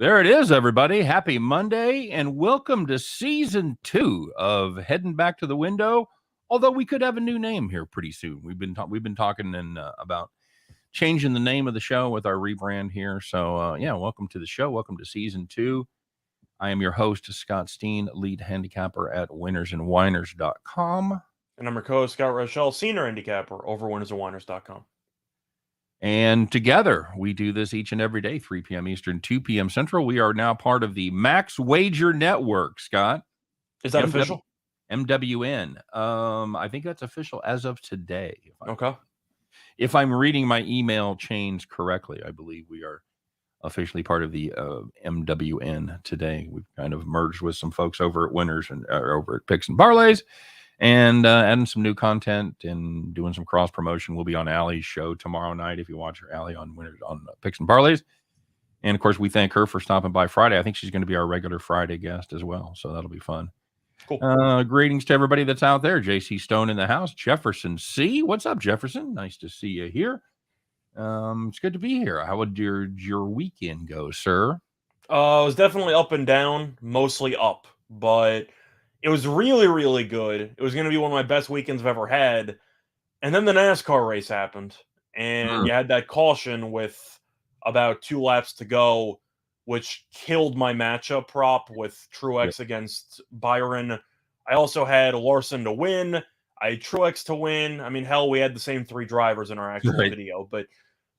There it is, everybody. Happy Monday, and welcome to Season 2 of Heading Back to the Window. Although we could have a new name here pretty soon. We've been talking about changing the name of the show with our rebrand here. So, welcome to the show. Welcome to Season 2. I am your host, Scott Steen, lead handicapper at winnersandwhiners.com. And I'm your co-host, Scott Rochelle, senior handicapper over winnersandwhiners.com. And together, we do this each and every day, 3 p.m. Eastern, 2 p.m. Central. We are now part of the Max Wager Network, Scott. Is that official? MWN. I think that's official as of today. If I'm reading my email chains correctly, I believe we are officially part of the MWN today. We've kind of merged with some folks over at Winners and over at Picks and Parlays. And adding some new content and doing some cross promotion. We'll be on Allie's show tomorrow night if you watch her Allie on Picks and Parlays. And of course, we thank her for stopping by Friday. I think she's going to be our regular Friday guest as well, so that'll be fun. Cool. Greetings to everybody that's out there. JC Stone in the house. Jefferson C. What's up, Jefferson? Nice to see you here. It's good to be here. How would your weekend go, sir? It was definitely up and down, mostly up, but it was really, really good. It was going to be one of my best weekends I've ever had. And then the NASCAR race happened. And you had that caution with about 2 laps to go, which killed my matchup prop with Truex against Byron. I also had Larson to win. I had Truex to win. I mean, hell, we had the same 3 drivers in our actual video. But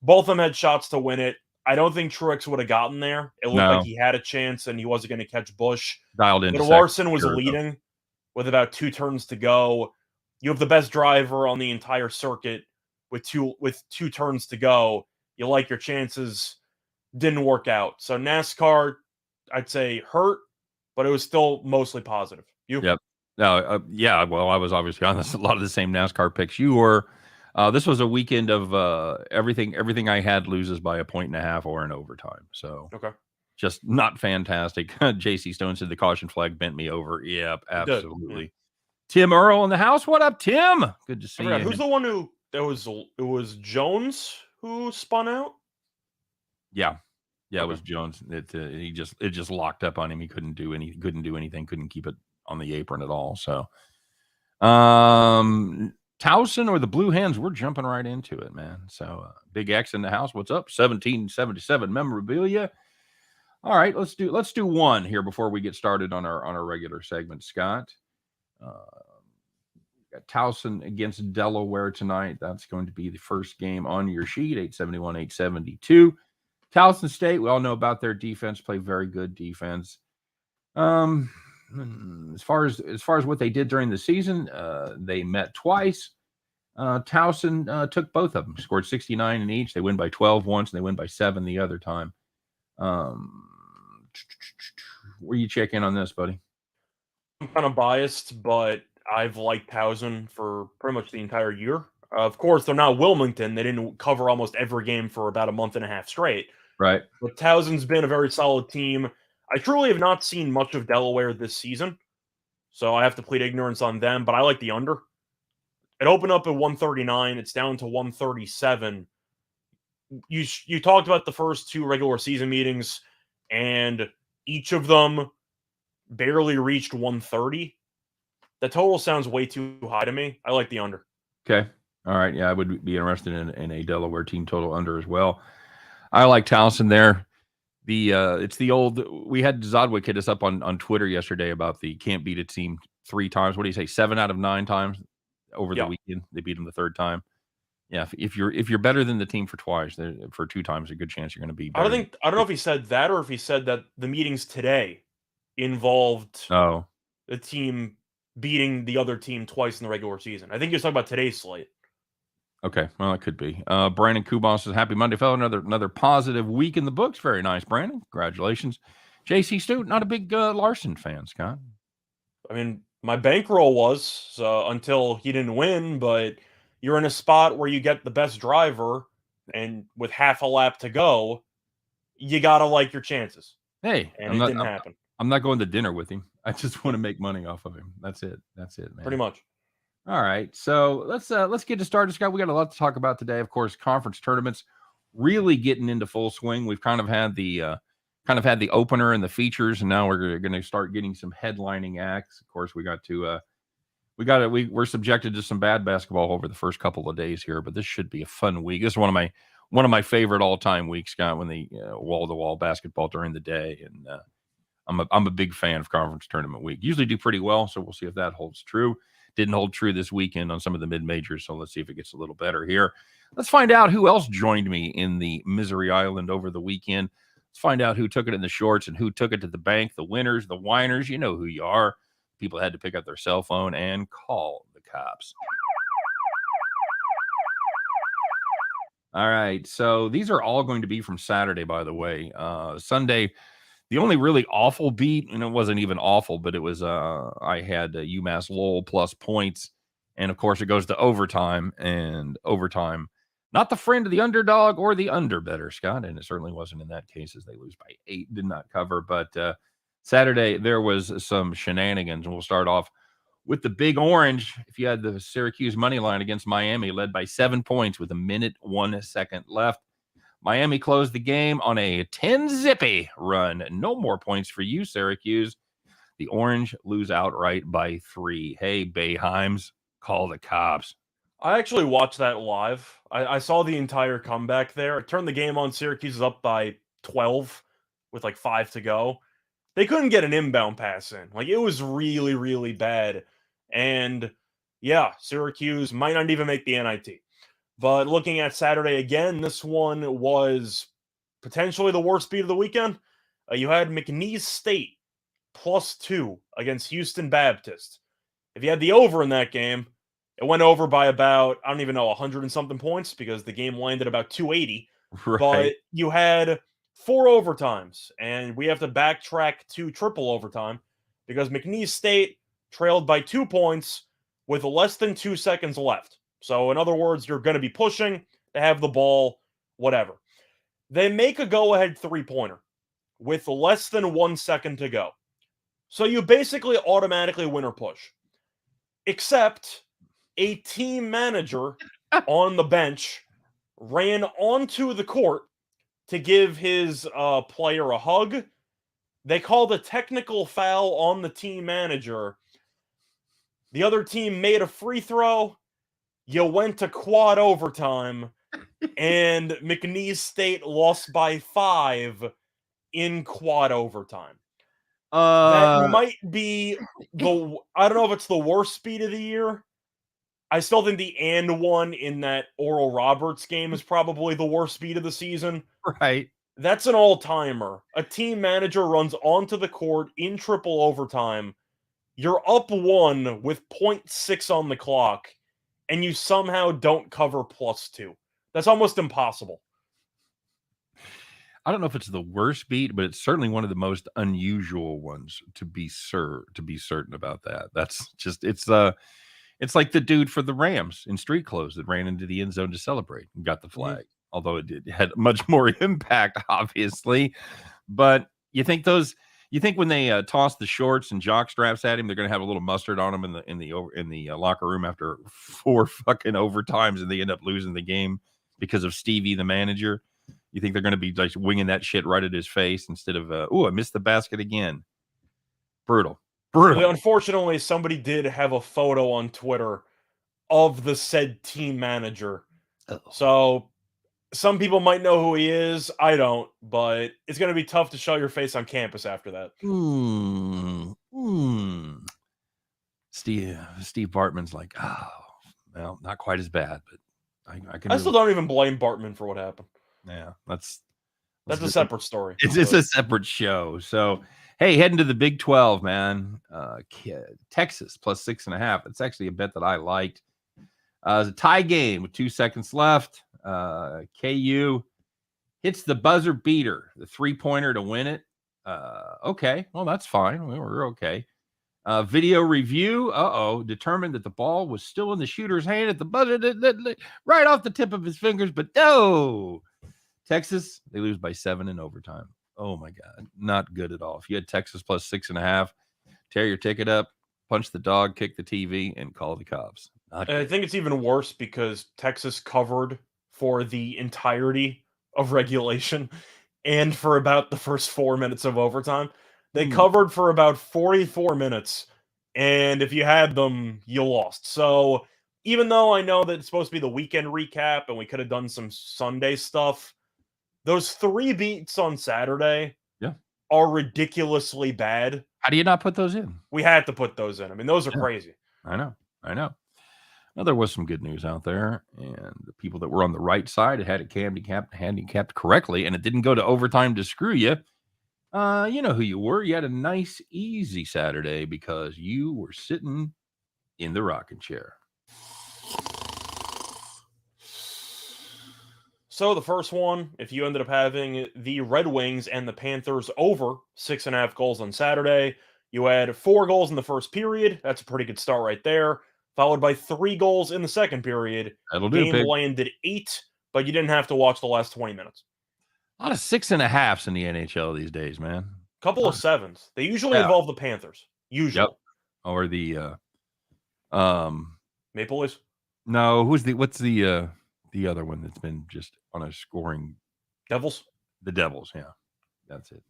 both of them had shots to win it. I don't think Truex would have gotten there. It looked like he had a chance and he wasn't going to catch Busch. Dialed in. But Larson was leading with about 2 turns to go. You have the best driver on the entire circuit with two turns to go. You like your chances. Didn't work out. So NASCAR, I'd say hurt, but it was still mostly positive. You? Yep. No. Well, I was obviously on a lot of the same NASCAR picks you were. This was a weekend of everything I had loses by 1.5 or in overtime. So just not fantastic. JC Stone said the caution flag bent me over. Yep, absolutely. Yeah. Tim Earl in the house. What up, Tim? Good to see you. Who's the one who it was Jones who spun out? Yeah, it was Jones. It just locked up on him. He couldn't do anything. Couldn't keep it on the apron at all. So, Towson or the Blue Hens, we're jumping right into it, man. So Big X in the house. What's up? 1777 memorabilia. All right, let's do one here before we get started on our regular segment, Scott. Got Towson against Delaware tonight. That's going to be the first game on your sheet, 871, 872. Towson State, we all know about their defense, play very good defense. As far as what they did during the season, they met twice. Towson took both of them, scored 69 in each. They win by 12 once, and they win by 7 the other time. Where you check in on this, buddy? I'm kind of biased, but I've liked Towson for pretty much the entire year. Of course, they're not Wilmington. They didn't cover almost every game for about a month and a half straight. Right. But Towson's been a very solid team. I truly have not seen much of Delaware this season, so I have to plead ignorance on them, but I like the under. It opened up at 139. It's down to 137. You talked about the first 2 regular season meetings, and each of them barely reached 130. The total sounds way too high to me. I like the under. Okay. All right. Yeah, I would be interested in a Delaware team total under as well. I like Towson there. It's the old, we had Zodwick hit us up on Twitter yesterday about the can't beat a team 3 times. What do you say? 7 out of 9 times over the weekend. They beat them the 3rd time. Yeah. If you're better than the team for 2 times, a good chance you're going to be better. I don't know if he said that or if he said that the meetings today involved the team beating the other team twice in the regular season. I think he was talking about today's slate. Okay, well, it could be. Brandon Kubas says, happy Monday, fellow. Another positive week in the books. Very nice, Brandon. Congratulations. JC Stewart, not a big Larson fan, Scott. I mean, my bankroll was until he didn't win, but you're in a spot where you get the best driver, and with half a lap to go, you got to like your chances. Hey, and it didn't happen. I'm not going to dinner with him. I just want to make money off of him. That's it, man. Pretty much. All right, so let's get to started, Scott. We got a lot to talk about today. Of course, conference tournaments really getting into full swing. We've kind of had the kind of had the opener and the features, and now we're going to start getting some headlining acts. Of course, we're subjected to some bad basketball over the first couple of days here, but this should be a fun week. This is one of my favorite all-time weeks, Scott, when the wall-to-wall basketball during the day, and I'm a big fan of conference tournament week. Usually do pretty well, so we'll see if that holds true. Didn't hold true this weekend on some of the mid-majors, so let's see if it gets a little better here. Let's find out who else joined me in the Misery Island over the weekend. Let's find out who took it in the shorts and who took it to the bank. The winners, the whiners, you know who you are. People had to pick up their cell phone and call the cops. All right, so these are all going to be from Saturday, by the way. Sunday, the only really awful beat, and it wasn't even awful, but it was I had UMass Lowell plus points, and of course it goes to overtime, and overtime, not the friend of the underdog or the underbetter, Scott, and it certainly wasn't in that case as they lose by 8, did not cover, but Saturday there was some shenanigans, and we'll start off with the Big Orange. If you had the Syracuse money line against Miami, led by 7 points with 1:01 left. Miami closed the game on a 10-zippy run. No more points for you, Syracuse. The Orange lose outright by 3. Hey, Bayheims, call the cops. I actually watched that live. I saw the entire comeback there. I turned the game on. Syracuse is up by 12 with like 5 to go. They couldn't get an inbound pass in. Like, it was really, really bad. And yeah, Syracuse might not even make the NIT. But looking at Saturday again, this one was potentially the worst beat of the weekend. You had McNeese State +2 against Houston Baptist. If you had the over in that game, it went over by about, I don't even know, 100 and something points because the game landed about 280. Right. But you had 4 overtimes, and we have to backtrack to triple overtime because McNeese State trailed by 2 points with less than 2 seconds left. So in other words, you're going to be pushing to have the ball, whatever. They make a go-ahead 3-pointer with less than 1 second to go. So you basically automatically win or push. Except a team manager on the bench ran onto the court to give his player a hug. They called a technical foul on the team manager. The other team made a free throw. You went to quad overtime, and McNeese State lost by 5 in quad overtime. That might be I don't know if it's the worst beat of the year. I still think the and one in that Oral Roberts game is probably the worst beat of the season. Right. That's an all-timer. A team manager runs onto the court in triple overtime. You're up 1 with 0.6 on the clock, and you somehow don't cover +2. That's almost impossible. I don't know if it's the worst beat, but it's certainly one of the most unusual ones to be certain about that. That's just it's like the dude for the Rams in street clothes that ran into the end zone to celebrate and got the flag. Mm-hmm. Although it had much more impact, obviously. But you think when they toss the shorts and jock straps at him, they're going to have a little mustard on him in the locker room after 4 fucking overtimes, and they end up losing the game because of Stevie, the manager? You think they're going to be like winging that shit right at his face instead of, I missed the basket again. Brutal. Unfortunately, somebody did have a photo on Twitter of the said team manager. Uh-oh. So some people might know who he is. I don't, but it's going to be tough to show your face on campus after that. Steve Bartman's like, well, not quite as bad, but I still don't even blame Bartman for what happened. Yeah, that's a separate story. It's a separate show. So, hey, heading to the Big 12, man. Texas plus 6.5. It's actually a bet that I liked. It's a tie game with 2 seconds left. KU hits the buzzer beater, the 3-pointer to win it. Okay, well, that's fine. We're okay. Video review, determined that the ball was still in the shooter's hand at the buzzer, right off the tip of his fingers, but no. Texas, they lose by 7 in overtime. Oh, my God. Not good at all. If you had Texas plus 6.5, tear your ticket up, punch the dog, kick the TV, and call the cops. I think it's even worse because Texas covered for the entirety of regulation. and for about the first 4 minutes of overtime. They Hmm. covered for about 44 minutes, and if you had them, you lost. So even though I know that it's supposed to be the weekend recap and we could have done some Sunday stuff, those 3 beats on Saturday Yeah. are ridiculously bad. How do you not put those in? We had to put those in. I mean, those are crazy. I know. Well, there was some good news out there, and the people that were on the right side had it handicapped correctly, and it didn't go to overtime to screw you. You know who you were. You had a nice, easy Saturday because you were sitting in the rocking chair. So the first one, if you ended up having the Red Wings and the Panthers over 6.5 goals on Saturday, you had 4 goals in the first period. That's a pretty good start right there. Followed by 3 goals in the second period. That'll do, Game pig. landed 8, but you didn't have to watch the last 20 minutes. A lot of 6.5s in the NHL these days, man. Couple of 7s. They usually involve the Panthers. Usually. Yep. Or the Maple Leafs? No, what's the other one that's been just on a scoring? Devils? The Devils, yeah. That's it.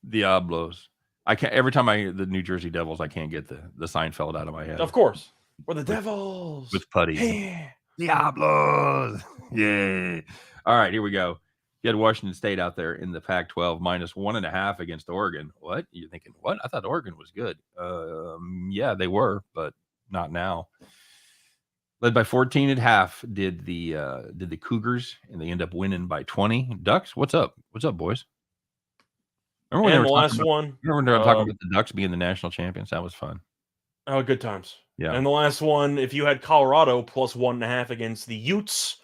Diablos. I can't every time the New Jersey Devils, I can't get the Seinfeld out of my head. Of course. We're the Devils. With putty. Hey. Diablos. Yeah. All right, here we go. You had Washington State out there in the Pac-12 -1.5 against Oregon. What? You're thinking, what? I thought Oregon was good. Yeah, they were, but not now. Led by 14 at half did the Cougars, and they end up winning by 20. Ducks, what's up? What's up, boys? Remember when the last one? Remember when they were talking about the Ducks being the national champions? That was fun. Oh, good times. Yeah. And the last one, if you had Colorado plus 1.5 against the Utes,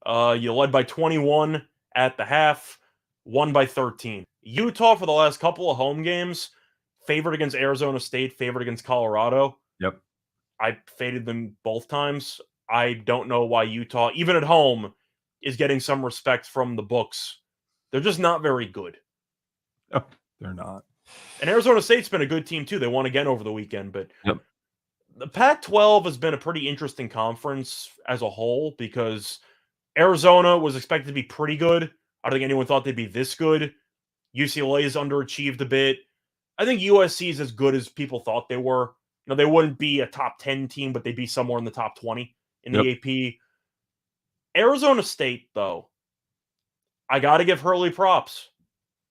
you led by 21 at the half, won by 13. Utah, for the last couple of home games, favored against Arizona State, favored against Colorado. Yep. I faded them both times. I don't know why Utah, even at home, is getting some respect from the books. They're just not very good. No, they're not. And Arizona State's been a good team, too. They won again over the weekend. But yep. The Pac-12 has been a pretty interesting conference as a whole because Arizona was expected to be pretty good. I don't think anyone thought they'd be this good. UCLA has underachieved a bit. I think USC is as good as people thought they were. You know, they wouldn't be a top 10 team, but they'd be somewhere in the top 20 in the AP. Arizona State, though, I got to give Hurley props.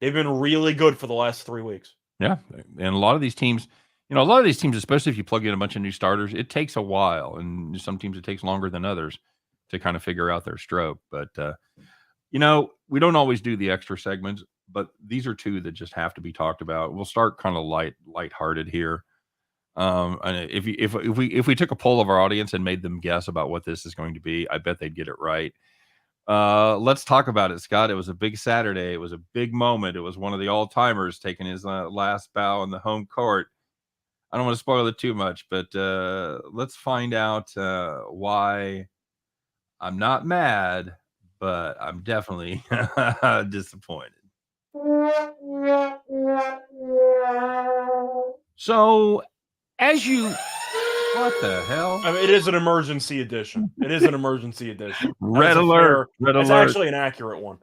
They've been really good for the last 3 weeks. Yeah, and a lot of these teams, especially if you plug in a bunch of new starters, it takes a while, and some teams it takes longer than others to kind of figure out their stroke. But we don't always do the extra segments, but these are two that just have to be talked about. We'll start kind of lighthearted here. And if we took a poll of our audience and made them guess about what this is going to be, I bet they'd get it right. Let's talk about it, Scott. It was a big Saturday. It was a big moment. It was one of the all-timers taking his last bow in the home court. I don't want to spoil it too much, but let's find out why I'm not mad, but I'm definitely disappointed. So, what the hell? I mean, it is an emergency edition. Red alert. Red it's alert. actually an accurate one.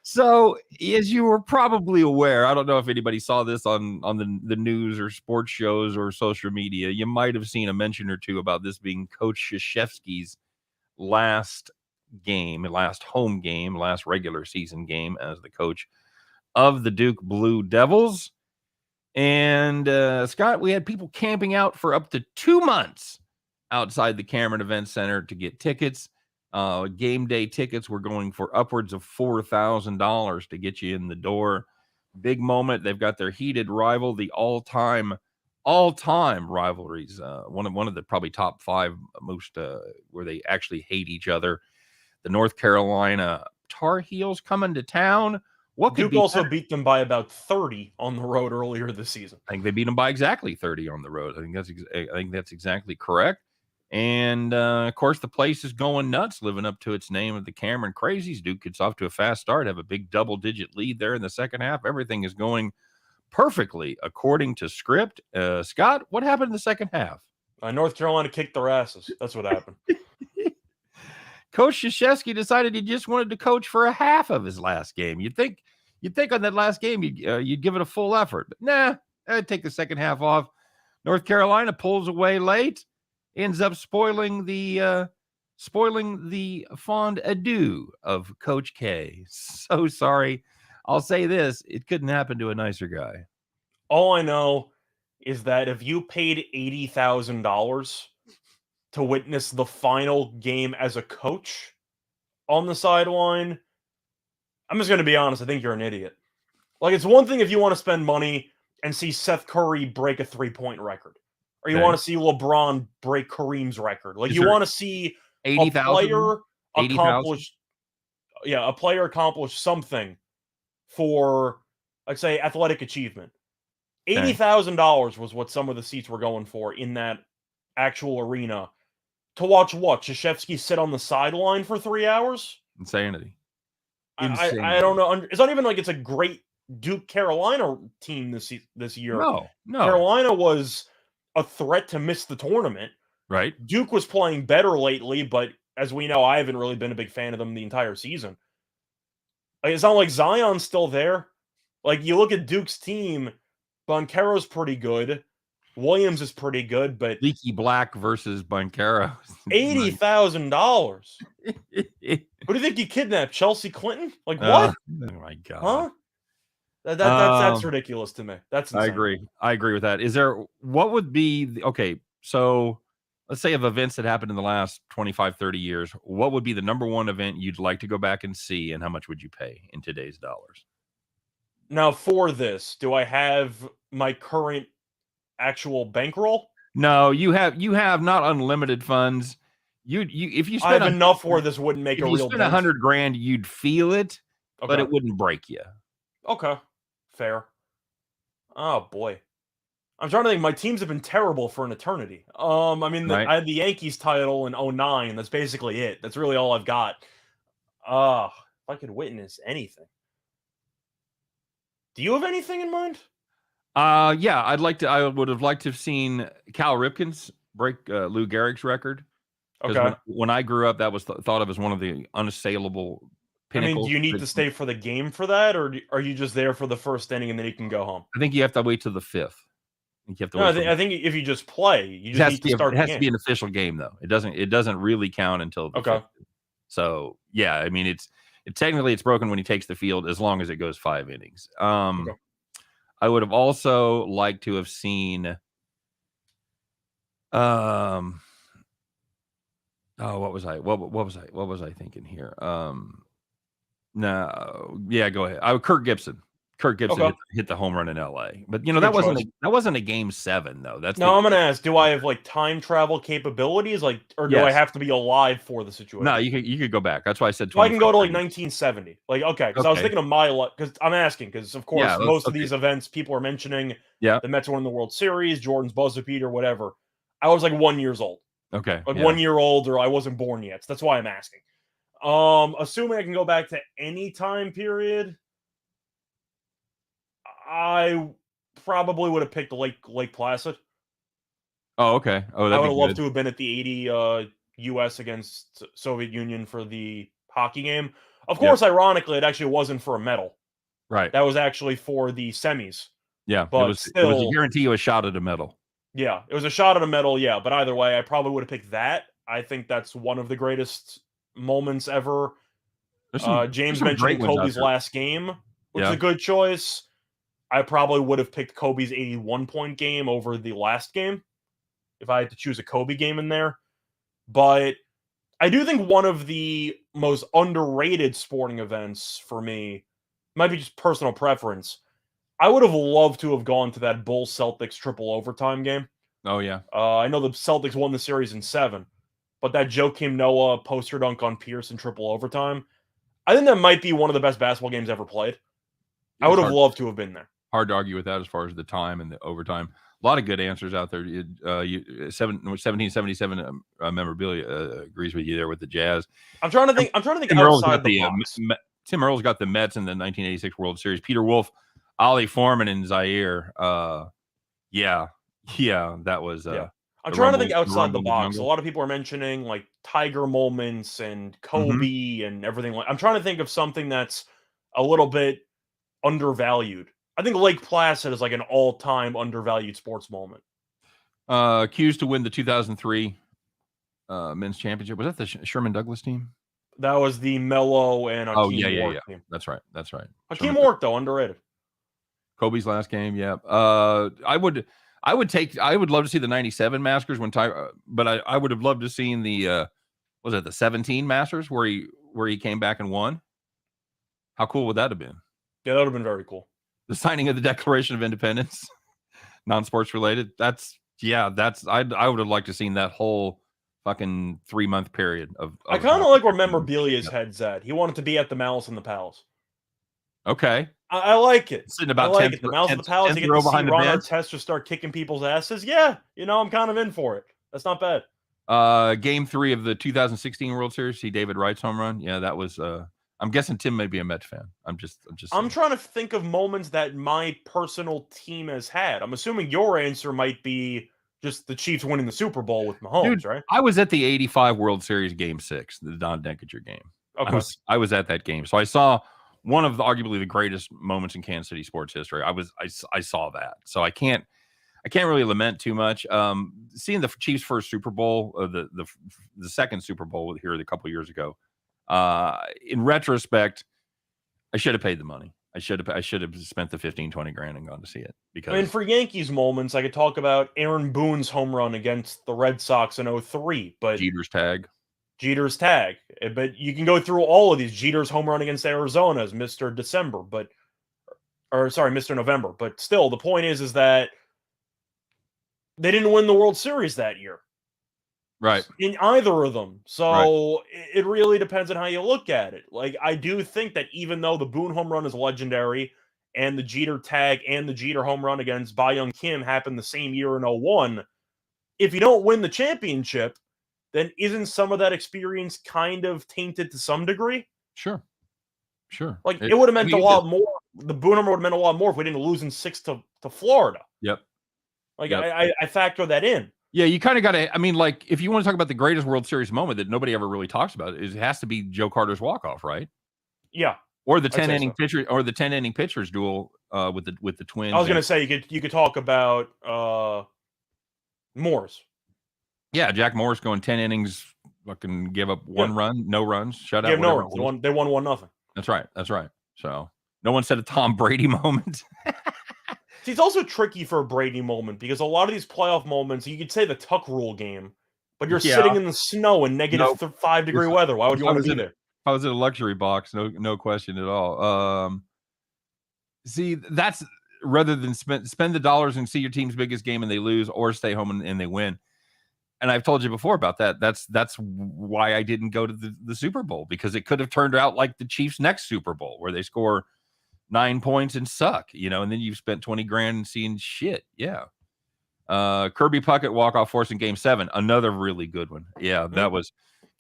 So, as you were probably aware, I don't know if anybody saw this on the news or sports shows or social media. You might have seen a mention or two about this being Coach Krzyzewski's last home game, last regular season game as the coach of the Duke Blue Devils. And Scott, we had people camping out for up to 2 months outside the Cameron Event Center to get tickets. Game day tickets were going for upwards of $4,000 to get you in the door. Big moment. They've got their heated rival, the all-time rivalries. One of the probably top 5 most where they actually hate each other. The North Carolina Tar Heels coming to town. Duke also beat them by about 30 on the road earlier this season. I think they beat them by exactly 30 on the road. I think that's exactly correct. And of course, the place is going nuts, living up to its name of the Cameron Crazies. Duke gets off to a fast start, have a big double-digit lead there in the second half. Everything is going perfectly according to script. Scott, what happened in the second half? North Carolina kicked their asses. That's what happened. Coach Krzyzewski decided he just wanted to coach for a half of his last game. You'd think You'd think on that last game you'd give it a full effort, but nah, I'd take the second half off. North Carolina pulls away late, ends up spoiling the fond adieu of Coach K. So sorry. I'll say this: it couldn't happen to a nicer guy. All I know is that if you paid $80,000 to witness the final game as a coach on the sideline, I'm just going to be honest, I think you're an idiot. Like, it's one thing if you want to spend money and see Seth Curry break a three-point record, or you want to see LeBron break Kareem's record. Like, you want to see 80,000 player accomplish something for, like, say, athletic achievement. $80,000 was what some of the seats were going for in that actual arena. To watch what? Krzyzewski sit on the sideline for 3 hours? Insanity. I don't know. It's not even like it's a great Duke Carolina team this year. No. Carolina was a threat to miss the tournament. Right. Duke was playing better lately, but as we know, I haven't really been a big fan of them the entire season. Like, it's not like Zion's still there. Like, you look at Duke's team, Banchero's pretty good. Williams is pretty good, but Leaky Black versus Banchero. $80,000. Who do you think he kidnapped? Chelsea Clinton? Like, what? Oh my god! Huh? That's ridiculous to me. That's insane. I agree with that. What would be okay? So let's say of events that happened in the last 25, 30 years, what would be the number one event you'd like to go back and see, and how much would you pay in today's dollars? Now, for this, do I have my current actual bankroll? No, you have not unlimited funds. If you spend I have enough where this wouldn't make a real spend $100,000, you'd feel it, but it wouldn't break you. Okay, fair. Oh boy, I'm trying to think. My teams have been terrible for an eternity. I mean, I had the Yankees title in 2009. That's basically it. That's really all I've got. If I could witness anything. Do you have anything in mind? Yeah, I would have liked to have seen Cal Ripken's break Lou Gehrig's record. Okay. When I grew up, that was thought of as one of the unassailable pinnacles. I mean, do you need to stay for the game for that, or are you just there for the first inning and then you can go home? I think you have to wait till the fifth. I think if you just play, you just need to start. It has to be an official game, though. It doesn't really count until the fifth. So yeah, I mean, technically it's broken when he takes the field as long as it goes 5 innings. I would have also liked to have seen. What was I thinking here? No, yeah, go ahead. Kirk Gibson. Hit the home run in LA, but that wasn't a game 7 though. I'm gonna ask: do I have like time travel capabilities, or do I have to be alive for the situation? No, you could go back. That's why I said. I can go to like 1970. Like, okay, because I was thinking of my luck. Because I'm asking, because of course most of these events people are mentioning. Yeah, the Mets won the World Series, Jordan's buzzer beater, whatever. I was like 1 year old. Okay, like 1 year old, or I wasn't born yet. So that's why I'm asking. Assuming I can go back to any time period, I probably would have picked Lake Placid. Oh, okay. Oh, I would have loved to have been at the 80 U.S. against Soviet Union for the hockey game. Of course, ironically, it actually wasn't for a medal. Right. That was actually for the semis. Yeah, but it was a guarantee of a shot at a medal. Yeah, it was a shot at a medal, yeah. But either way, I probably would have picked that. I think that's one of the greatest moments ever. James mentioned Kobe's last game, which is a good choice. I probably would have picked Kobe's 81-point game over the last game if I had to choose a Kobe game in there. But I do think one of the most underrated sporting events for me might be just personal preference. I would have loved to have gone to that Bulls-Celtics triple overtime game. Oh, yeah. I know the Celtics won the series in 7, but that Joakim Noah poster dunk on Pierce in triple overtime, I think that might be one of the best basketball games ever played. I would have loved to have been there. Hard to argue with that as far as the time and the overtime. A lot of good answers out there. 1777 memorabilia agrees with you there with the Jazz. I'm trying to think outside the box. Tim Earle's got the Mets in the 1986 World Series. Peter Wolf, Ollie Foreman, and Zaire. Yeah, that was. I'm trying to think outside the box. A lot of people are mentioning like Tiger moments and Kobe and everything. I'm trying to think of something that's a little bit undervalued. I think Lake Placid is like an all-time undervalued sports moment. Accused to win the 2003 men's championship. Was that the Sherman Douglas team? That was the Mello and Hakeem Ward team. That's right. Hakeem Ward, though, underrated. Kobe's last game, yeah. I would love to see the 97 Masters but I would have loved to seen the was it the 17 Masters where he came back and won? How cool would that have been? Yeah, that would have been very cool. The signing of the Declaration of Independence, non-sports related. I would have liked to seen that whole fucking 3-month period of I kind of like where memorabilia's head's at. He wanted to be at the Malice in the Palace. Okay. I like it. Sitting about I like it. The Malice in the Palace, you get to see Ron Artest just start kicking people's asses. Yeah, I'm kind of in for it. That's not bad. Game 3 of the 2016 World Series, see David Wright's home run. Yeah, that was I'm guessing Tim may be a Mets fan. I'm trying to think of moments that my personal team has had. I'm assuming your answer might be just the Chiefs winning the Super Bowl with Mahomes, right? I was at the 85 World Series Game 6, the Don Denkinger game. Okay. I was at that game. So I saw one of arguably the greatest moments in Kansas City sports history. I saw that. So I can't really lament too much. Seeing the Chiefs' first Super Bowl, the second Super Bowl here a couple years ago. In retrospect, I should have paid the money. I should have spent the 15-20 grand and gone to see it. Because for Yankees moments, I could talk about Aaron Boone's home run against the Red Sox in 2003, but Jeter's tag. But you can go through all of these. Jeter's home run against Arizona as Mr. November. But still, the point is that they didn't win the World Series that year. Right. In either of them. So it really depends on how you look at it. Like, I do think that even though the Boone home run is legendary and the Jeter tag and the Jeter home run against Byung Kim happened the same year in 2001, if you don't win the championship, then isn't some of that experience kind of tainted to some degree? Sure. Like, it would have meant a lot more. The Boone home run would have meant a lot more if we didn't lose in 6 to Florida. Yep. Like, I factor that in. Yeah, you kind of got to. I mean, like, if you want to talk about the greatest World Series moment that nobody ever really talks about, it has to be Joe Carter's walk-off, right? Yeah. Or the 10-inning pitcher, or the 10-inning pitchers duel with the Twins. I was going to say you could talk about Morris. Yeah, Jack Morris going 10 innings, fucking give up one run, no runs, shutout. Yeah, no runs. They won 1-0. That's right. So no one said a Tom Brady moment. See, it's also tricky for a Brady moment because a lot of these playoff moments, you could say the Tuck Rule game, but you're sitting in the snow in negative 5-degree weather. Why would you want to be there? I was in a luxury box, no question at all. See, that's rather than spend the dollars and see your team's biggest game and they lose, or stay home and they win. And I've told you before about that. That's why I didn't go to the Super Bowl, because it could have turned out like the Chiefs' next Super Bowl, where they score 9 points and suck, and then you've spent 20 grand and seeing shit. Yeah. Kirby Puckett walk-off force in Game 7, another really good one. Yeah, that was,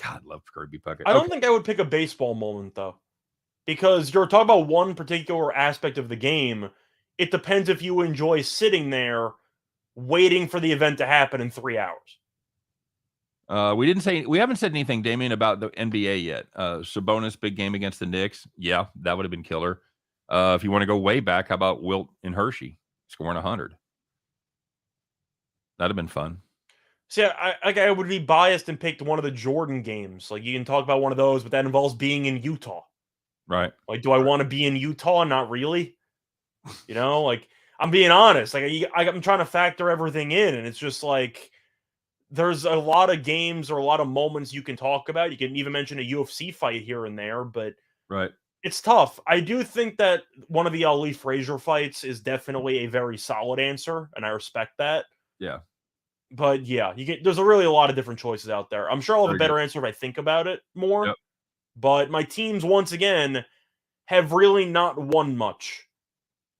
God, love Kirby Puckett. I don't think I would pick a baseball moment, though, because you're talking about one particular aspect of the game. It depends if you enjoy sitting there waiting for the event to happen in 3 hours. We haven't said anything, Damien, about the NBA yet. Sabonis big game against the Knicks. Yeah, that would have been killer. If you want to go way back, how about Wilt and Hershey scoring 100? That'd have been fun. See, I would be biased and picked one of the Jordan games. Like, you can talk about one of those, but that involves being in Utah. Right. Like, do I want to be in Utah? Not really. Like, I'm being honest. Like, I'm trying to factor everything in, and it's just like, there's a lot of games or a lot of moments you can talk about. You can even mention a UFC fight here and there, but right. It's tough. I do think that one of the Ali Frazier fights is definitely a very solid answer, and I respect that. Yeah. But yeah, there's really a lot of different choices out there. I'm sure I'll have a better answer if I think about it more. Yep. But my teams, once again, have really not won much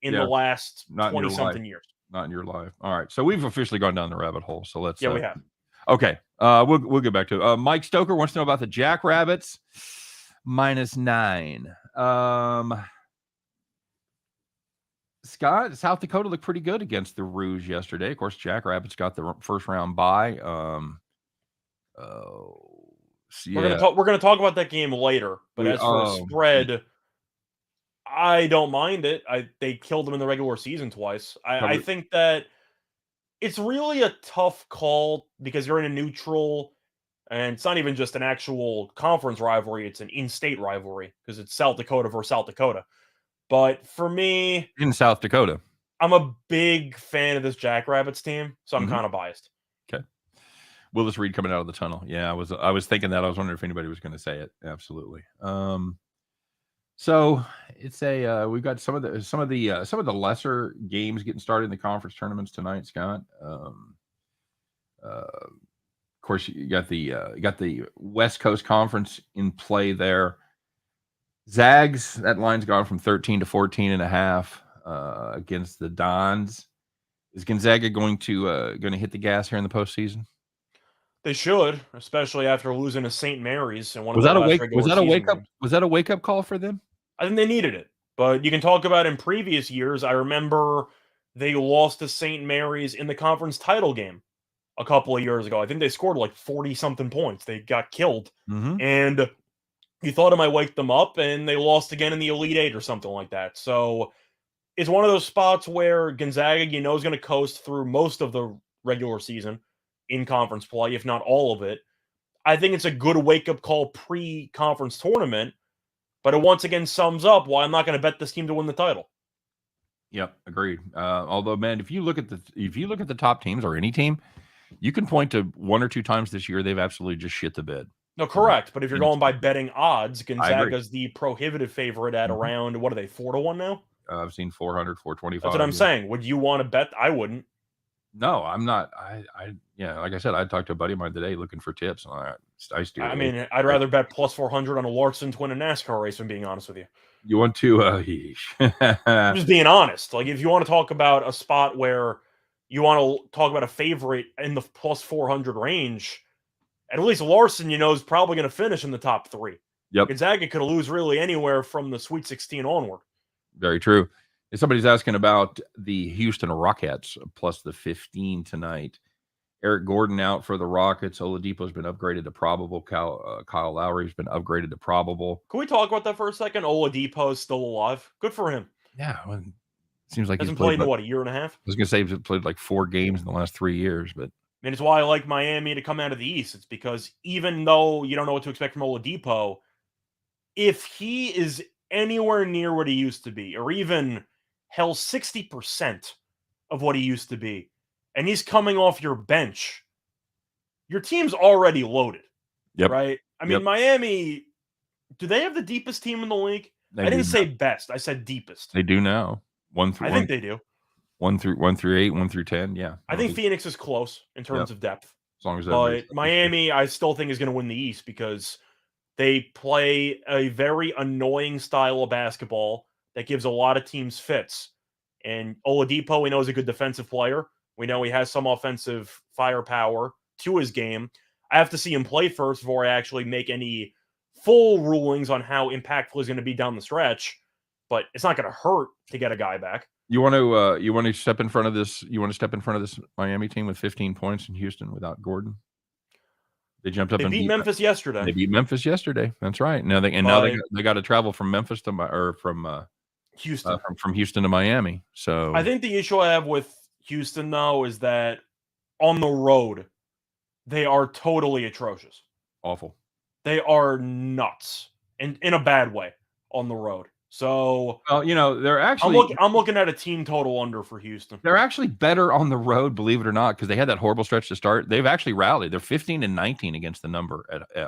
in the last 20-something years. Not in your life. All right. So we've officially gone down the rabbit hole. So let's. Yeah, we have. Okay. We'll get back to it. Mike Stoker wants to know about the Jackrabbits. -9. Scott, South Dakota looked pretty good against the Rouge yesterday. Of course, Jackrabbits got the first round bye. We're gonna talk about that game later. But as for a spread, I don't mind it. They killed them in the regular season twice. I think that it's really a tough call because you're in a neutral, and it's not even just an actual conference rivalry, it's an in-state rivalry because it's South Dakota versus South Dakota. But for me, in South Dakota, I'm a big fan of this Jackrabbits team, so I'm kind of biased. Okay. Willis Reed coming out of the tunnel. Yeah, I was thinking that. I was wondering if anybody was going to say it. Absolutely. So it's we've got some of the lesser games getting started in the conference tournaments tonight, Scott. Of course, you got the West Coast Conference in play there. Zags, that line's gone from 13 to 14.5 against the Dons. Is Gonzaga going to hit the gas here in the postseason? They should, especially after losing to St. Mary's in one Was of that their a last wake? regular Was that a season wake up? games. Was that a wake up call for them? I think they needed it. But you can talk about in previous years. I remember they lost to St. Mary's in the conference title game a couple of years ago. I think they scored like 40-something points. They got killed. And you thought it might wake them up, and they lost again in the Elite Eight or something like that. So it's one of those spots where Gonzaga, is going to coast through most of the regular season in conference play, if not all of it. I think it's a good wake-up call pre-conference tournament, but it once again sums up why I'm not going to bet this team to win the title. Yep, agreed. Although, man, if you look at the top teams or any team, you can point to one or two times this year they've absolutely just shit the bed. No, correct. But if you're going by betting odds, Gonzaga's the prohibitive favorite at around, what are they, 4-1 now? I've seen 400, 425. That's what I'm saying. Would you want to bet? I wouldn't. No, I'm not. Like I said, I talked to a buddy of mine today looking for tips. I mean, I'd rather bet plus 400 on a Larson to win a NASCAR race, if I'm being honest with you. You want to? I'm just being honest. Like, if you want to talk about a spot where you want to talk about a favorite in the plus 400 range, at least Larson, is probably going to finish in the top 3. Yep. Gonzaga could lose really anywhere from the Sweet 16 onward. Very true. If somebody's asking about the Houston Rockets plus the 15 tonight, Eric Gordon out for the Rockets. Oladipo's been upgraded to probable. Kyle Lowry's been upgraded to probable. Can we talk about that for a secon? Oladipo's still alive. Good for him. Yeah, well, it seems like hasn't played in a year and a half. I was going to say he's played like 4 games in the last 3 years, but I mean, it's why I like Miami to come out of the East. It's because even though you don't know what to expect from Oladipo, if he is anywhere near what he used to be, or even hell 60% of what he used to be, and he's coming off your bench, your team's already loaded. Yep. Right? I mean, Miami, do they have the deepest team in the league? I didn't say best. I said deepest. They do now. I think they do. 1 through 8, 1 through 10. Yeah. I think Phoenix is close in terms of depth. As long as but Miami, I still think is going to win the East because they play a very annoying style of basketball that gives a lot of teams fits. And Oladipo, we know, is a good defensive player. We know he has some offensive firepower to his game. I have to see him play first before I actually make any full rulings on how impactful he's going to be down the stretch. But it's not going to hurt to get a guy back. You want to step in front of this? You want to step in front of this Miami team with 15 points in Houston without Gordon? They jumped up and beat Memphis yesterday. They beat Memphis yesterday. That's right. Now they got to travel from Memphis to from Houston. From Houston to Miami. So I think the issue I have with Houston though is that on the road they are totally atrocious. Awful. They are nuts, and in a bad way on the road. So, they're actually. I'm looking at a team total under for Houston. They're actually better on the road, believe it or not, because they had that horrible stretch to start. They've actually rallied. They're 15-19 against the number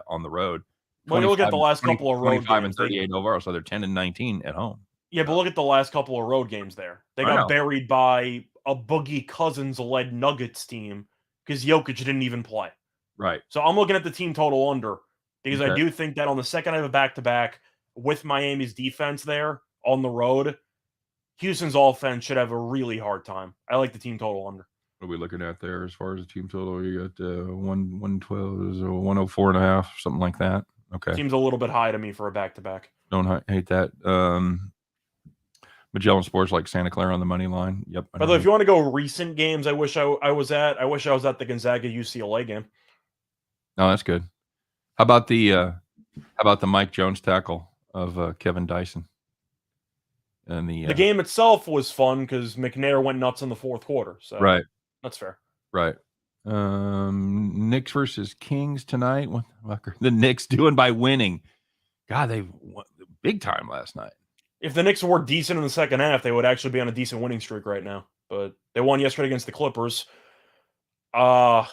on the road. When you look at the last couple of road 25 games, and 38 overall, so they're 10-19 at home. Yeah, but look at the last couple of road games there. They got buried by a Boogie Cousins-led Nuggets team because Jokic didn't even play. Right. So I'm looking at the team total under because I do think that on the second night of a back-to-back with Miami's defense there on the road, Houston's offense should have a really hard time. I like the team total under. What are we looking at there as far as the team total? You got 112 or 104.5, something like that. Okay. Seems a little bit high to me for a back-to-back. Don't hate that. Magellan Sports like Santa Clara on the money line. Yep. By the way, if you want to go recent games, I wish I was at the Gonzaga UCLA game. Oh, that's good. How about the Mike Jones tackle of Kevin Dyson? And the game itself was fun because McNair went nuts in the fourth quarter. So right, that's fair. Right. Knicks versus Kings tonight. What the Knicks doing by winning? God, they won big time last night. If the Knicks were decent in the second half, they would actually be on a decent winning streak right now. But they won yesterday against the Clippers. I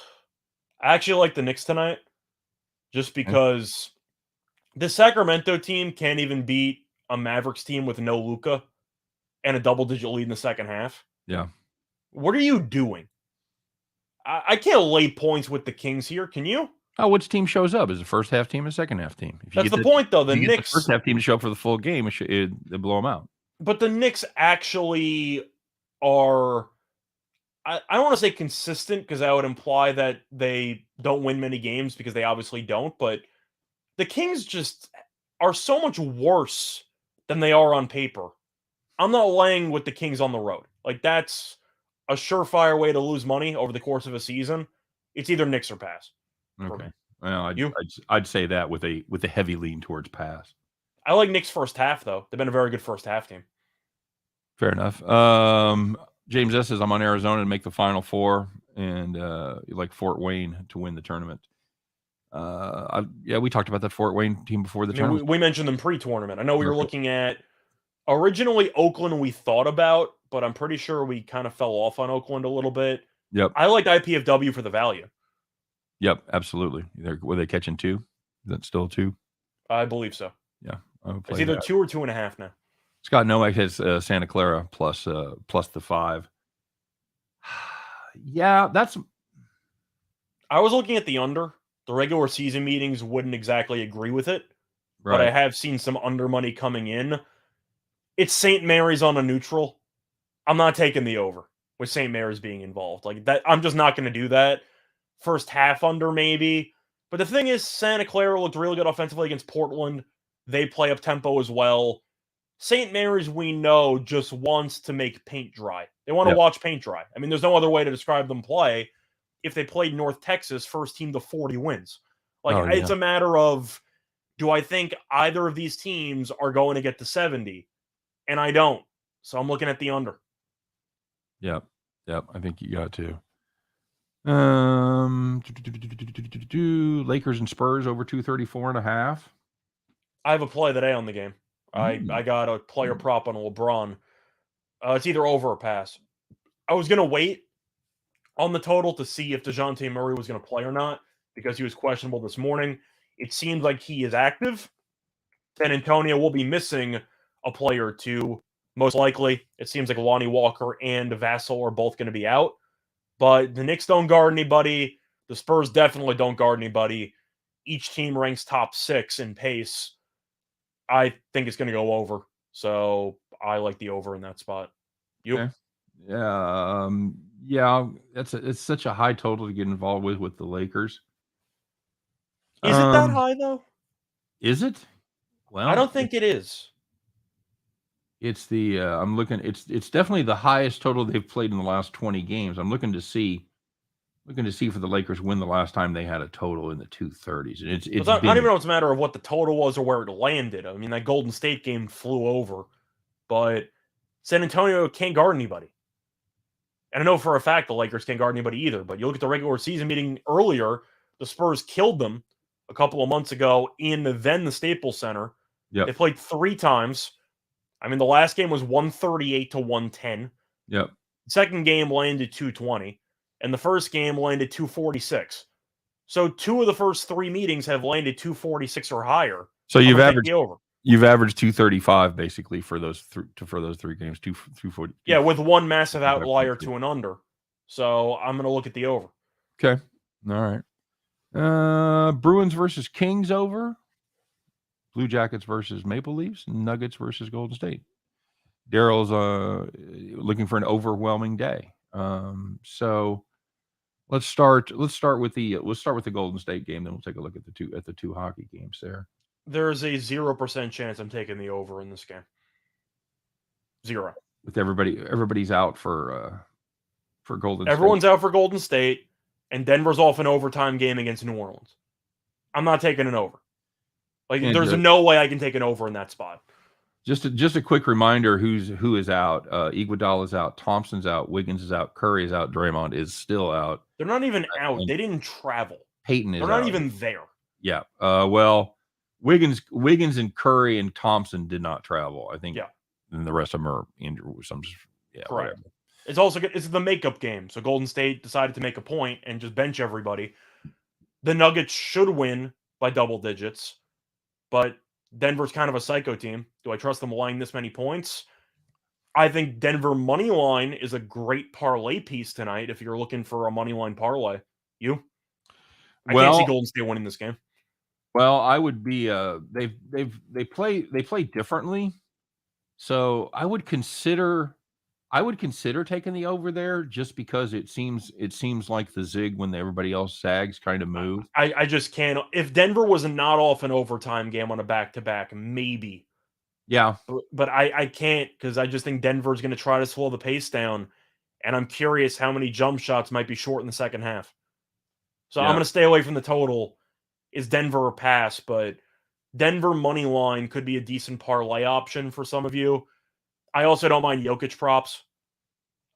actually like the Knicks tonight just because the Sacramento team can't even beat a Mavericks team with no Luka and a double-digit lead in the second half. Yeah. What are you doing? I can't lay points with the Kings here. Can you? Oh, which team shows up? Is it first half team or second half team? If that's the point, though. The Knicks, the first half team to show up for the full game, they blow them out. But the Knicks actually are. I don't want to say consistent because that would imply that they don't win many games because they obviously don't. But the Kings just are so much worse than they are on paper. I'm not laying with the Kings on the road. Like, that's a surefire way to lose money over the course of a season. It's either Knicks or pass. Okay. Well, I'd say that with a heavy lean towards pass. I like Knicks first half, though. They've been a very good first half team. Fair enough. James S. says, I'm on Arizona to make the Final Four, and you like Fort Wayne to win the tournament. We talked about that Fort Wayne team before the tournament. We mentioned them pre-tournament. I know we were looking at originally Oakland we thought about, but I'm pretty sure we kind of fell off on Oakland a little bit. Yep. I liked IPFW for the value. Yep, absolutely. Were they catching 2? Is that still 2? I believe so. Yeah. It's either 2 or 2.5 now. Scott Noack has Santa Clara plus the 5. Yeah, that's. I was looking at the under. The regular season meetings wouldn't exactly agree with it, right. But I have seen some under money coming in. It's St. Mary's on a neutral. I'm not taking the over with St. Mary's being involved. Like that, I'm just not going to do that. First half under maybe. But the thing is, Santa Clara looked really good offensively against Portland. They play up tempo as well. St. Mary's, we know, just wants to make paint dry. They want to watch paint dry. I mean, there's no other way to describe them play. If they played North Texas, first team to 40 wins. It's a matter of, do I think either of these teams are going to get to 70? And I don't. So I'm looking at the under. Yep. I think you got to. Lakers and Spurs over 234.5. I have a play today on the game. I got a player prop on LeBron. It's either over or pass. I was going to wait on the total to see if DeJounte Murray was going to play or not because he was questionable this morning. It seems like he is active. San Antonio will be missing a player or two. Most likely, it seems like Lonnie Walker and Vassell are both going to be out. But the Knicks don't guard anybody. The Spurs definitely don't guard anybody. Each team ranks top 6 in pace. I think it's going to go over. So I like the over in that spot. You? Okay. It's such a high total to get involved with the Lakers. Is it that high though? Is it? Well, I don't think it is. It's the I'm looking. It's definitely the highest total they've played in the last 20 games. I'm looking to see for the Lakers when the last time they had a total in the 230s. And it's not even know it's a matter of what the total was or where it landed. I mean, that Golden State game flew over, but San Antonio can't guard anybody. And I know for a fact the Lakers can't guard anybody either. But you look at the regular season meeting earlier, the Spurs killed them a couple of months ago in the Staples Center. Yep. They played 3 times. I mean, the last game was 138-110. Yep. The second game landed 220. And the first game landed 246. So 2 of the first 3 meetings have landed 246 or higher. So you've averaged 235 basically for those 3 games. 240. Yeah, with one massive outlier to an under. So I'm going to look at the over. Okay. All right. Bruins versus Kings over. Blue Jackets versus Maple Leafs. Nuggets versus Golden State. Daryl's looking for an overwhelming day. So let's start with the Golden State game, then we'll take a look at the two hockey games there. There's a 0% chance I'm taking the over in this game. 0. With everybody's out for Golden State. Everyone's out for Golden State, and Denver's off an overtime game against New Orleans. I'm not taking an over. There's no way I can take an over in that spot. Just a quick reminder: who is out? Iguodala is out. Thompson's out. Wiggins is out. Curry is out. Draymond is still out. They're not even out. And They didn't travel. Peyton is They're not out. even there. Yeah. Well, Wiggins and Curry and Thompson did not travel. I think. Yeah. And the rest of them are injured. Yeah. Correct. Whatever. It's also good. It's the makeup game. So Golden State decided to make a point and just bench everybody. The Nuggets should win by double digits, but Denver's kind of a psycho team. Do I trust them laying this many points? I think Denver money line is a great parlay piece tonight if you're looking for a money line parlay. You? I can't see Golden State winning this game. Well, I would be they play differently. So I would consider taking the over there just because it seems like the zig when everybody else sags kind of move. I just can't. If Denver was not off an overtime game on a back-to-back, maybe. Yeah. But I can't because I just think Denver's going to try to slow the pace down. And I'm curious how many jump shots might be short in the second half. So I'm going to stay away from the total. Is Denver a pass? But Denver money line could be a decent parlay option for some of you. I also don't mind Jokic props.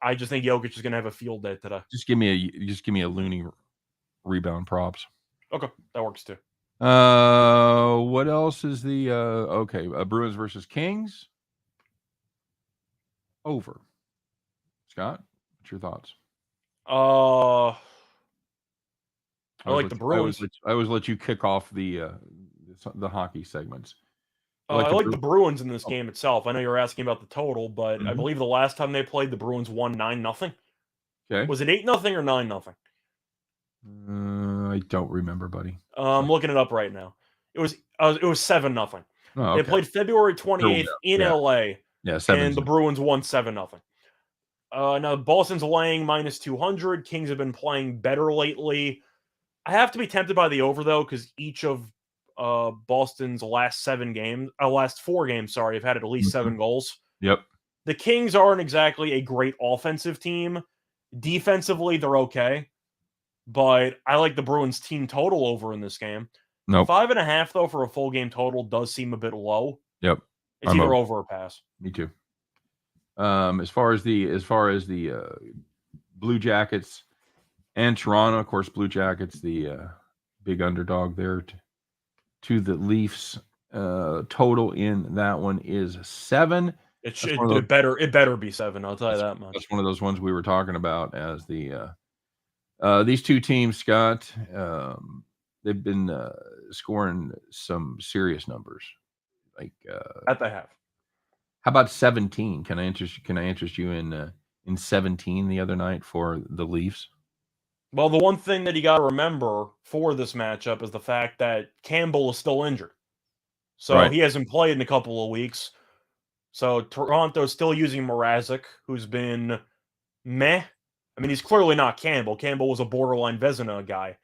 I just think Jokic is going to have a field day today. Just give me a loony rebound props. Okay, that works too. What else is the Bruins versus Kings? Over. Scott, what's your thoughts? I like the Bruins. I always let you kick off the hockey segments. I like the Bruins in this game itself. I know you're asking about the total, but I believe the last time they played, the Bruins won 9-0. Okay. Was it 8-0 or 9-0? I don't remember, buddy. I'm looking it up right now. It was 7-0. Oh, okay. They played February 28th in LA. Yeah, and the Bruins won 7-0. Now Boston's laying -200. Kings have been playing better lately. I have to be tempted by the over though, because each of Boston's last 4 games, have had at least 7 goals. Yep. The Kings aren't exactly a great offensive team. Defensively, they're okay. But I like the Bruins team total over in this game. Nope. 5.5 though for a full game total does seem a bit low. Yep. It's either over or pass. Me too. As far as the Blue Jackets and Toronto, of course, Blue Jackets, the big underdog there to the Leafs. Total in that one is 7. It better be 7. I'll tell you that much. That's one of those ones we were talking about as the these two teams, Scott. They've been scoring some serious numbers. Like that they have. How about 17? Can I interest you in 17 the other night for the Leafs? Well, the one thing that you got to remember for this matchup is the fact that Campbell is still injured. So he hasn't played in a couple of weeks. So Toronto's still using Mrazek, who's been meh. I mean, he's clearly not Campbell. Campbell was a borderline Vezina guy.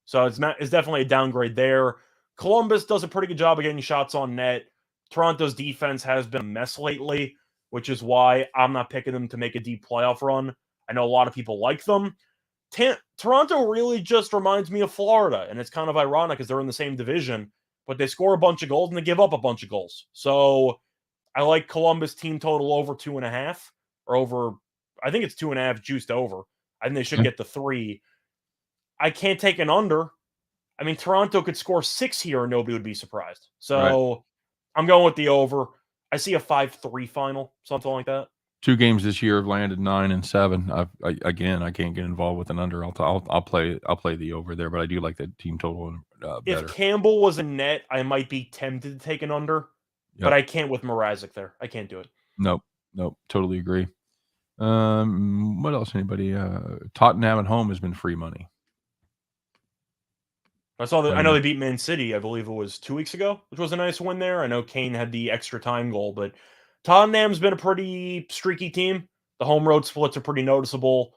So it's definitely a downgrade there. Columbus does a pretty good job of getting shots on net. Toronto's defense has been a mess lately, which is why I'm not picking them to make a deep playoff run. I know a lot of people like them. Toronto really just reminds me of Florida, and it's kind of ironic because they're in the same division, but they score a bunch of goals and they give up a bunch of goals. So I like Columbus team total over 2.5 or over. I think it's 2.5 juiced over. I think they should get the 3. I can't take an under. I mean, Toronto could score 6 here and nobody would be surprised. So I'm going with the over. I see a 5-3 final, something like that. 2 games this year have landed 9 and 7. I can't get involved with an under. I'll play the over there, but I do like the team total better. If Campbell was in net, I might be tempted to take an under, but I can't with Mrazek there. I can't do it. Nope. Totally agree. What else? Anybody? Tottenham at home has been free money. I know they beat Man City, I believe it was 2 weeks ago, which was a nice win there. I know Kane had the extra time goal, but Tottenham's been a pretty streaky team. The home road splits are pretty noticeable.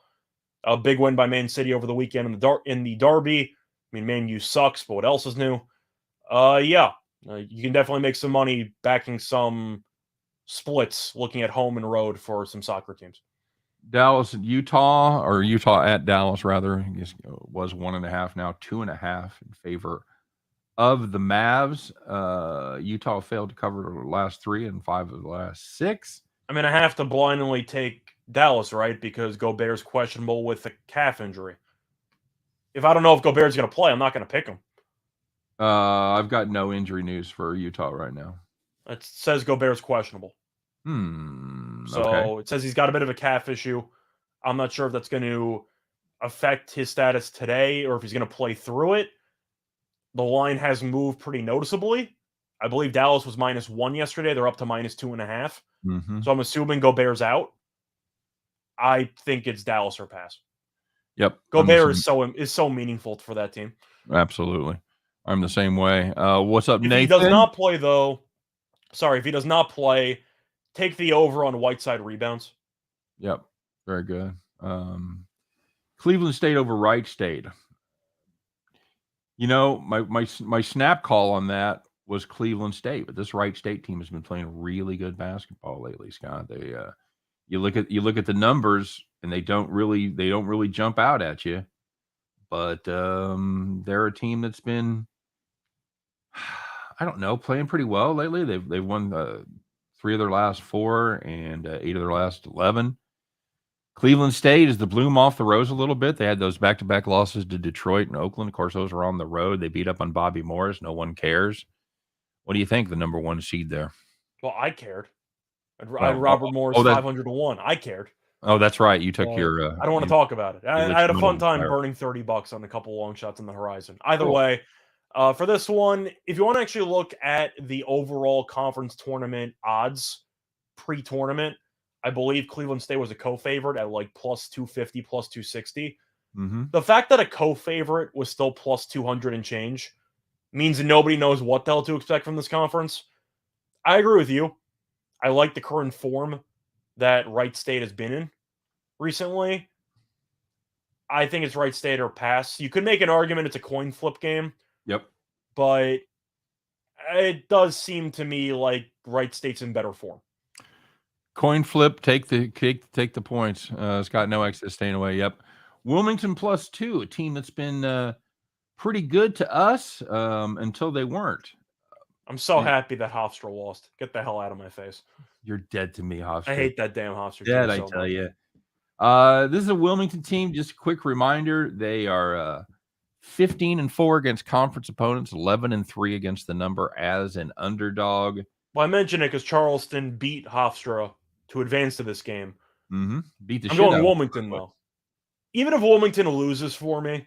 A big win by Man City over the weekend in the derby. I mean, Man U sucks, but what else is new? You can definitely make some money backing some splits, looking at home and road for some soccer teams. Dallas and Utah, or Utah at Dallas rather, I guess was 1.5 now, 2.5 in favor of the Mavs, Utah failed to cover the last 3 and 5 of the last 6. I mean, I have to blindly take Dallas, right? Because Gobert's questionable with a calf injury. If I don't know if Gobert's going to play, I'm not going to pick him. I've got no injury news for Utah right now. It says Gobert's questionable. So it says he's got a bit of a calf issue. I'm not sure if that's going to affect his status today or if he's going to play through it. The line has moved pretty noticeably. I believe Dallas was -1 yesterday. They're up to -2.5. Mm-hmm. So I'm assuming Gobert's out. I think it's Dallas or pass. Yep. Gobert is so meaningful for that team. Absolutely. I'm the same way. What's up, Nathan? If he does not play, though, if he does not play, take the over on Whiteside rebounds. Yep. Very good. Cleveland State over Wright State. You know, my snap call on that was Cleveland State, but this Wright State team has been playing really good basketball lately, Scott. They you look at the numbers and they don't really jump out at you. But they're a team that's been, I don't know, playing pretty well lately. They've won 3 of their last 4 and 8 of their last 11. Cleveland State is the bloom off the rose a little bit. They had those back-to-back losses to Detroit and Oakland. Of course, those were on the road. They beat up on Bobby Morris. No one cares. What do you think, the number 1 seed there? Well, I cared. I had Robert Morris 500-1. I cared. Oh, that's right. You took your. I don't want to talk about it. I had a fun time burning $30 on a couple long shots on the horizon. Either way, for this one, if you want to actually look at the overall conference tournament odds pre-tournament, I believe Cleveland State was a co-favorite at like +250, +260. Mm-hmm. The fact that a co-favorite was still +200 and change means that nobody knows what the hell to expect from this conference. I agree with you. I like the current form that Wright State has been in recently. I think it's Wright State or pass. You could make an argument it's a coin flip game. Yep. But it does seem to me like Wright State's in better form. Coin flip, take the points. Scott Noack is staying away. Yep. Wilmington +2, a team that's been pretty good to us until they weren't. I'm so happy that Hofstra lost. Get the hell out of my face. You're dead to me, Hofstra. I hate that damn Hofstra. Dead, I tell you. This is a Wilmington team. Just a quick reminder: they are 15-4 against conference opponents, 11-3 against the number as an underdog. Well, I mention it because Charleston beat Hofstra to advance to this game. Mm-hmm. Beat the I'm shit going out Wilmington though. Even if Wilmington loses for me,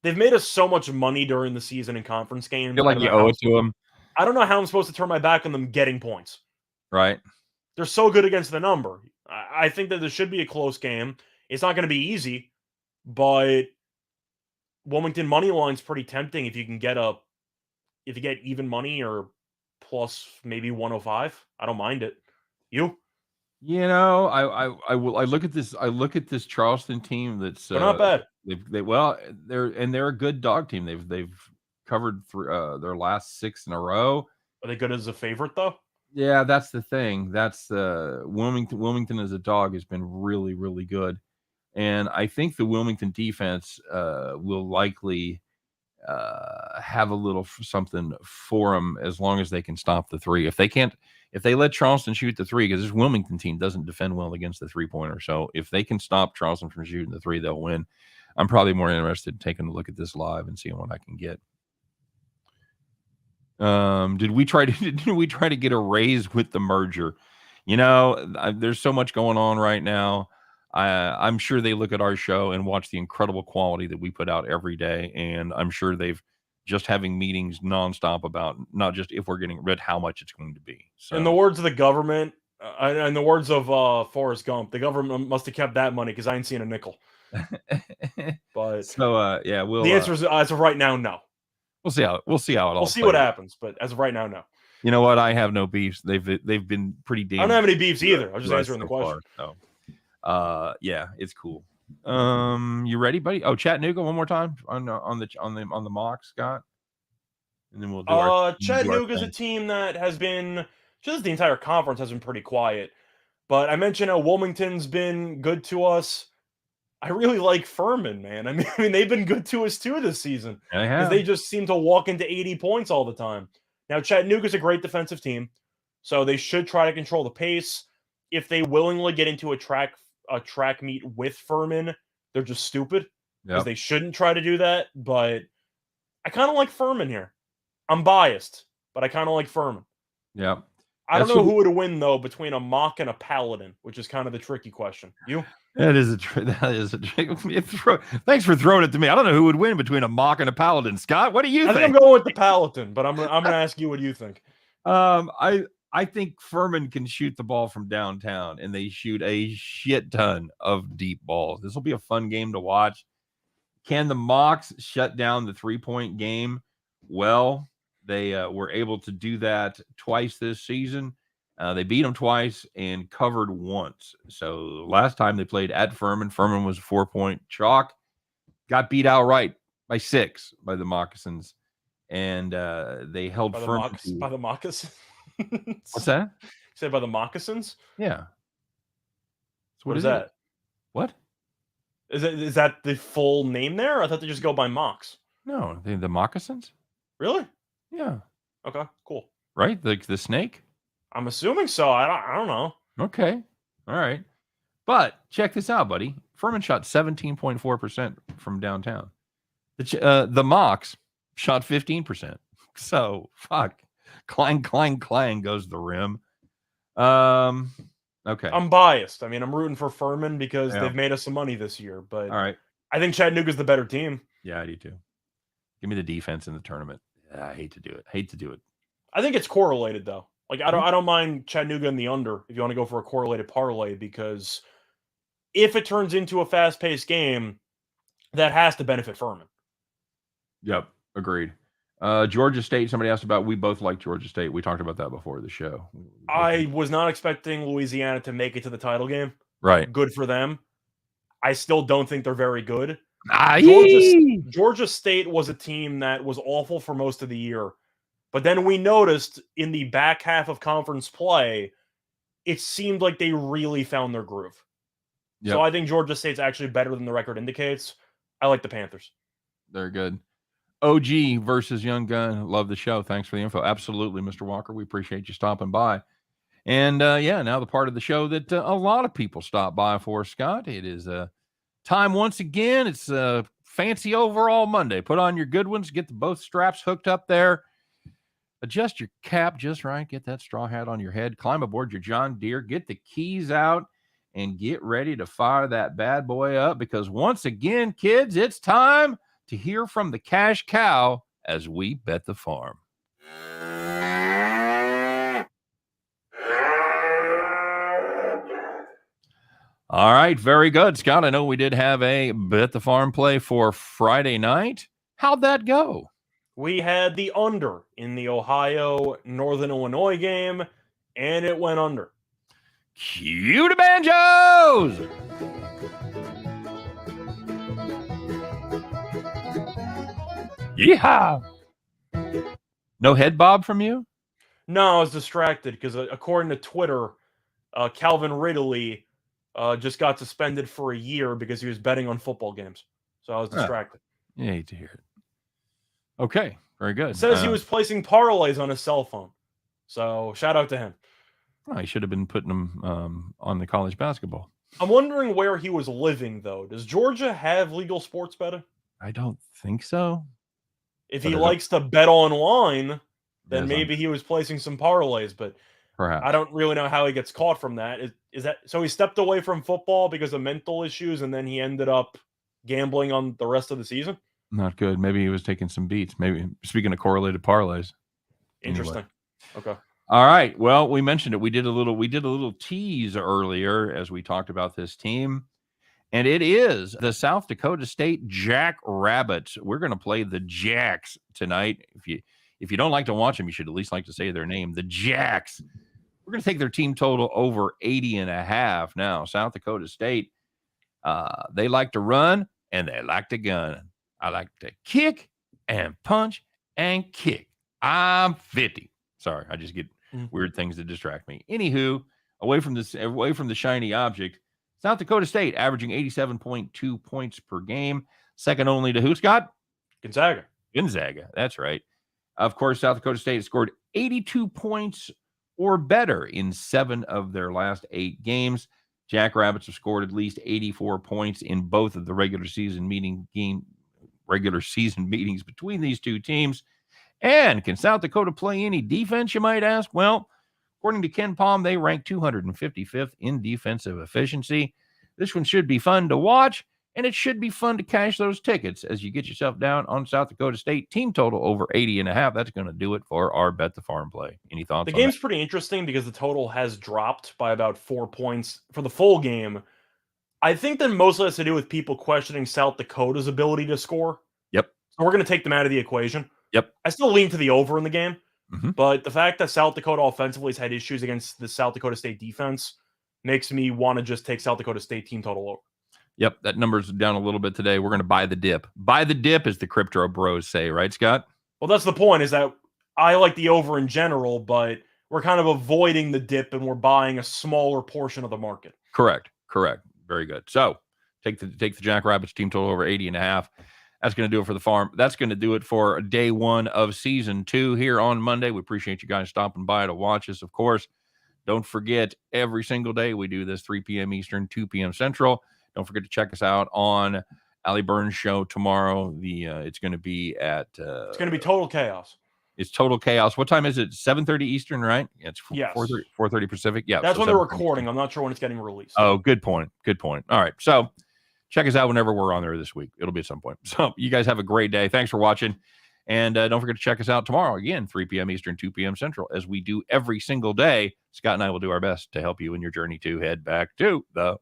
they've made us so much money during the season in conference games. I feel like you owe it to them. I don't know how I'm supposed to turn my back on them getting points. Right. They're so good against the number. I think that this should be a close game. It's not going to be easy, but Wilmington money line's pretty tempting if you can get even money or plus maybe 105. I don't mind it. You? You know, I look at this. I look at this Charleston team that's they're not bad. They're a good dog team. They've covered their last 6 in a row. Are they good as a favorite though? Yeah, that's the thing. That's Wilmington as a dog has been really, really good, and I think the Wilmington defense will likely have a little something for them as long as they can stop the 3. If they let Charleston shoot the 3, because this Wilmington team doesn't defend well against the 3-pointer, so if they can stop Charleston from shooting the 3, they'll win. I'm probably more interested in taking a look at this live and seeing what I can get. Did we try to get a raise with the merger? You know, there's so much going on right now. I'm sure they look at our show and watch the incredible quality that we put out every day, and I'm sure they've just having meetings nonstop about not just if we're getting rid, how much it's going to be. So, in the words of the government, in the words of Forrest Gump, the government must have kept that money because I ain't seen a nickel. But so yeah, the answer is as of right now, no. We'll see how it all. We'll see what happens, but as of right now, no. You know what? I have no beefs. They've been pretty damn. I don't have any beefs either. I was just answering the question. So, yeah, it's cool. You ready, buddy? Oh, Chattanooga one more time on the mock, Scott, and then we'll do Chattanooga's a team that has been just the entire conference has been pretty quiet. But I mentioned how Wilmington's been good to us. I really like Furman, man. I mean, they've been good to us too this season They because have. they just seem to walk into 80 points all the time. Now, Chattanooga's a great defensive team, so they should try to control the pace. If they willingly get into a track meet with Furman, they're just stupid because Yep. they shouldn't try to do that. But I kind of like Furman here. I'm biased, but I kind of like Furman. Yep. I don't know who would win though between a mock and a paladin, which is kind of the tricky question. You? That is a trick. Thanks for throwing it to me. I don't know who would win between a mock and a paladin. Scott, what do you think? I think I'm going with the paladin, but I'm gonna ask you what you think. I think Furman can shoot the ball from downtown, and they shoot a shit ton of deep balls. This will be a fun game to watch. Can the Mocs shut down the 3-point game? Well, they were able to do that twice this season. They beat them twice and covered once. So last time they played at Furman, Furman was a 4-point chalk. Got beat outright by 6 by the Moccasins. And they held Furman by the moccasins. What's that? You said by the moccasins? Yeah. What is that? What? Is that the full name there? I thought they just go by mocks. No, the moccasins. Really? Yeah. Okay, cool. Right? The snake? I'm assuming so. I don't know. Okay. All right. But check this out, buddy. Furman shot 17.4% from downtown. The Mocs shot 15%. So, fuck. Clang, clang, clang goes the rim. Okay. I'm biased. I mean, I'm rooting for Furman because they've made us some money this year. But all right, I think Chattanooga's the better team. Yeah, I do too. Give me the defense in the tournament. I hate to do it. I think it's correlated though. Like I don't mind Chattanooga in the under if you want to go for a correlated parlay, because if it turns into a fast-paced game, that has to benefit Furman. Yep, agreed. Georgia State, somebody asked about. We both like Georgia State. We talked about that before the show. I was not expecting Louisiana to make it to the title game. Right. Good for them. I still don't think they're very good. Georgia State was a team that was awful for most of the year. But then we noticed in the back half of conference play, it seemed like they really found their groove. Yep. So I think Georgia State's actually better than the record indicates. I like the Panthers. They're good. OG versus Young Gun. Love the show. Thanks for the info. Absolutely, Mr. Walker. We appreciate you stopping by. And now the part of the show that a lot of people stop by for, Scott. It is time once again. It's a fancy overall Monday. Put on your good ones. Get both straps hooked up there. Adjust your cap just right. Get that straw hat on your head. Climb aboard your John Deere. Get the keys out and get ready to fire that bad boy up, because once again, kids, it's time to hear from the cash cow as we bet the farm. All right, very good, Scott. I know we did have a bet the farm play for Friday night. How'd that go? We had the under in the Ohio-Northern Illinois game, and it went under. Cue the banjos! Yeehaw! No head bob from you? No, I was distracted because according to Twitter, Calvin Ridley just got suspended for a year because he was betting on football games. So I was distracted. You hate to hear it. Okay, very good. It says he was placing parlays on his cell phone. So shout out to him. I should have been putting him on the college basketball. I'm wondering where he was living, though. Does Georgia have legal sports betting? I don't think so. If he likes to bet online, then maybe he was placing some parlays, but perhaps. I don't really know how he gets caught from that. Is that so? He stepped away from football because of mental issues, and then he ended up gambling on the rest of the season? Not good. Maybe he was taking some beats. Maybe, speaking of correlated parlays. Interesting. Anyway. Okay. All right. Well, we mentioned it. We did a little tease earlier as we talked about this team. And it is the South Dakota State Jackrabbits. We're going to play the Jacks tonight. If you don't like to watch them, you should at least like to say their name, the Jacks. We're going to take their team total over 80.5. Now, South Dakota State, they like to run and they like to gun. I like to kick and punch and kick. I'm 50. Sorry, I just get weird things that distract me. Anywho, away from the shiny object, South Dakota State averaging 87.2 points per game. Second only to who, Scott? Gonzaga. That's right. Of course, South Dakota State scored 82 points or better in 7 of their last 8 games. Jackrabbits have scored at least 84 points in both of the regular season meetings between these two teams. And can South Dakota play any defense, you might ask? Well, according to Ken Palm, they rank 255th in defensive efficiency. This one should be fun to watch, and it should be fun to cash those tickets as you get yourself down on South Dakota State team total over 80.5. That's going to do it for our Bet the Farm play. Any thoughts on that? The game's pretty interesting because the total has dropped by about 4 points for the full game. I think that mostly has to do with people questioning South Dakota's ability to score. Yep. So we're going to take them out of the equation. Yep. I still lean to the over in the game, but the fact that South Dakota offensively has had issues against the South Dakota State defense makes me want to just take South Dakota State team total over. Yep, that number's down a little bit today. We're going to buy the dip. Buy the dip, as the crypto bros say, right, Scott? Well, that's the point, is that I like the over in general, but we're kind of avoiding the dip and we're buying a smaller portion of the market. Correct. Very good. So take the Jackrabbits team total over 80.5. That's going to do it for the farm. That's going to do it for day 1 of season 2 here on Monday. We appreciate you guys stopping by to watch us, of course. Don't forget, every single day we do this 3 p.m. Eastern, 2 p.m. Central. Don't forget to check us out on Allie Burns' show tomorrow. It's going to be at... it's going to be Total Chaos. It's Total Chaos. What time is it? 7:30 Eastern, right? Yeah, it's 4:30 Pacific. Yeah, that's when they're recording. I'm not sure when it's getting released. Oh, good point. All right, so check us out whenever we're on there this week. It'll be at some point. So you guys have a great day. Thanks for watching. And don't forget to check us out tomorrow, again, 3 p.m. Eastern, 2 p.m. Central, as we do every single day. Scott and I will do our best to help you in your journey to head back to the win.